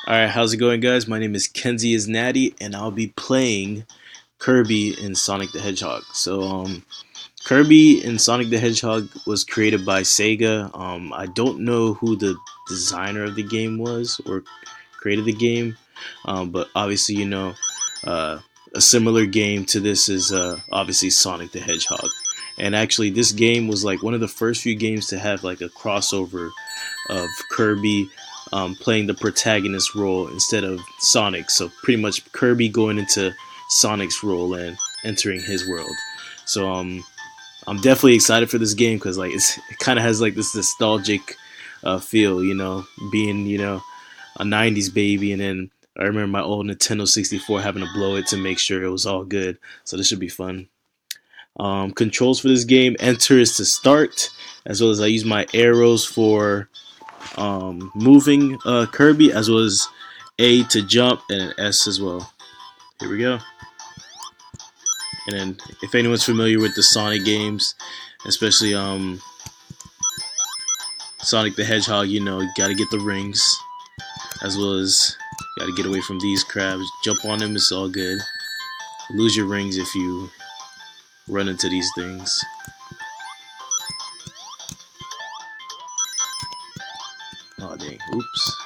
Alright, how's it going, guys? My name is Kenzie is Natty, and I'll be playing Kirby in Sonic the Hedgehog. Kirby in Sonic the Hedgehog was created by Sega. I don't know who the designer of the game was or created the game, but obviously, uh, a similar game to this is obviously Sonic the Hedgehog. And actually, this game was like one of the first few games to have like a crossover of Kirby playing the protagonist role instead of Sonic. So pretty much Kirby going into Sonic's role and entering his world. So I'm definitely excited for this game because it kind of has like this nostalgic feel, being a '90s baby, and then I remember my old Nintendo 64 having to blow it to make sure it was all good. So this should be fun. Controls for this game: enter is to start, as well as I use my arrows for moving Kirby, as well as A to jump and an S as well. Here we go. And then, if anyone's familiar with the Sonic games, especially Sonic the Hedgehog, you gotta get the rings, as well as gotta get away from these crabs. Jump on them, it's all good. Lose your rings if you run into these things. Oh dang, oops.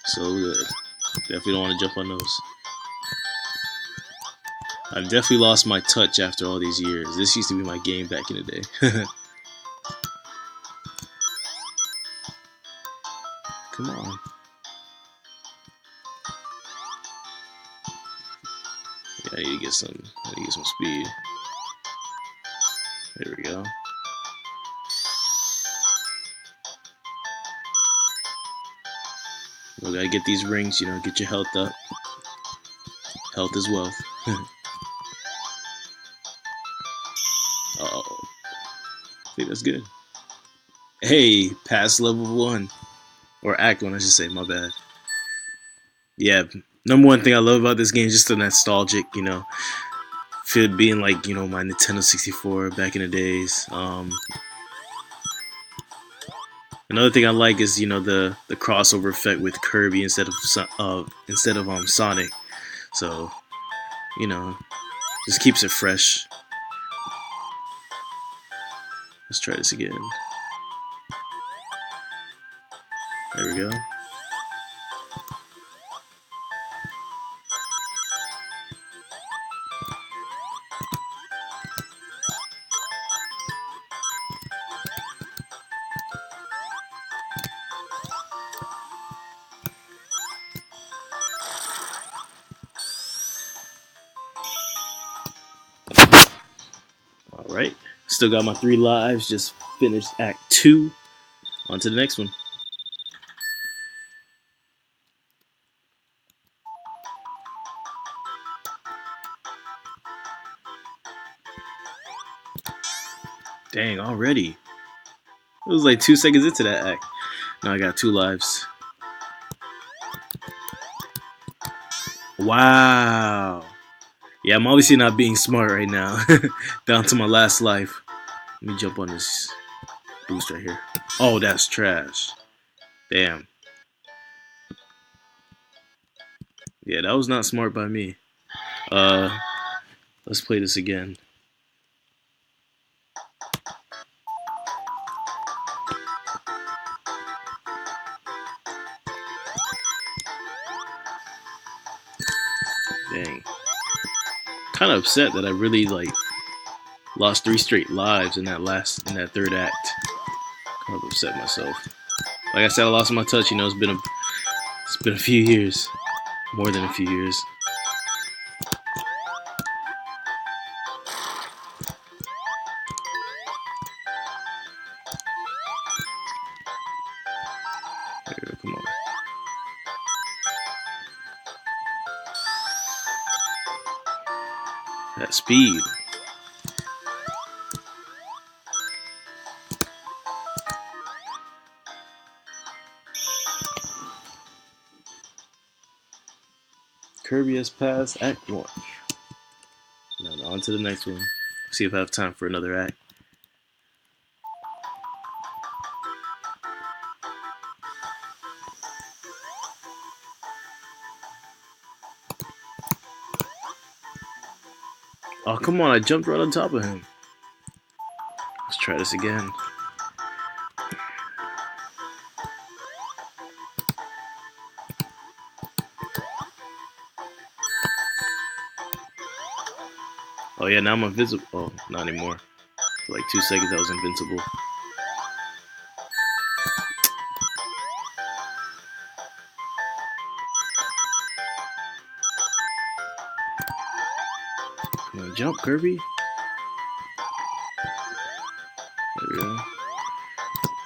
So good. Definitely don't want to jump on those. I've definitely lost my touch after all these years. This used to be my game back in the day. Come on. Yeah, I need to get some speed. There we go. We gotta get these rings, get your health up. Health is wealth. Uh-oh. I think that's good. Hey, past level 1. Or act 1, I should say, my bad. Yeah, number one thing I love about this game is just the nostalgic, feel being like, my Nintendo 64 back in the days. Another thing I like is, the crossover effect with Kirby instead of Sonic. So, you know, just keeps it fresh. Let's try this again. There we go. Alright. Still got my 3 lives. Just finished Act 2. On to the next one. Dang, already. It was like 2 seconds into that act. Now I got 2 lives. Wow. Yeah, I'm obviously not being smart right now. Down to my last life. Let me jump on this boost right here. Oh, that's trash. Damn. Yeah, that was not smart by me. Uh, let's play this again. Dang. Kind of upset that I really lost 3 straight lives in that third act. Kind of upset myself. Like I said, I lost my touch. It's been a few years, more than a few years. There we go, come on. That speed. Kirby has passed Act 1. Now on to the next one. See if I have time for another act. Oh, come on, I jumped right on top of him. Let's try this again. Oh yeah, now I'm invincible. Oh, not anymore. For like 2 seconds I was invincible. Come on, jump, Kirby. There we go.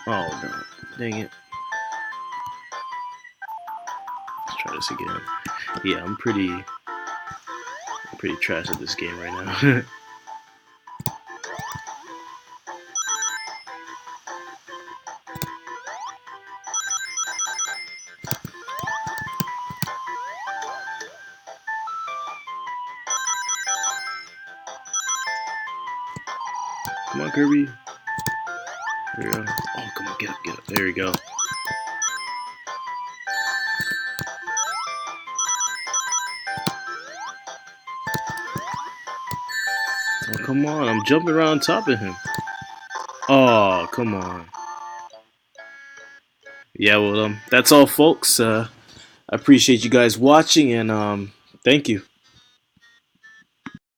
Oh no, dang it. Let's try this again. Yeah, I'm pretty trash at this game right now. Come on, Kirby. There we go. Oh, come on, get up, get up. There we go. Oh, come on, I'm jumping right on top of him. Oh, come on. Yeah, well, that's all, folks. I appreciate you guys watching, and thank you.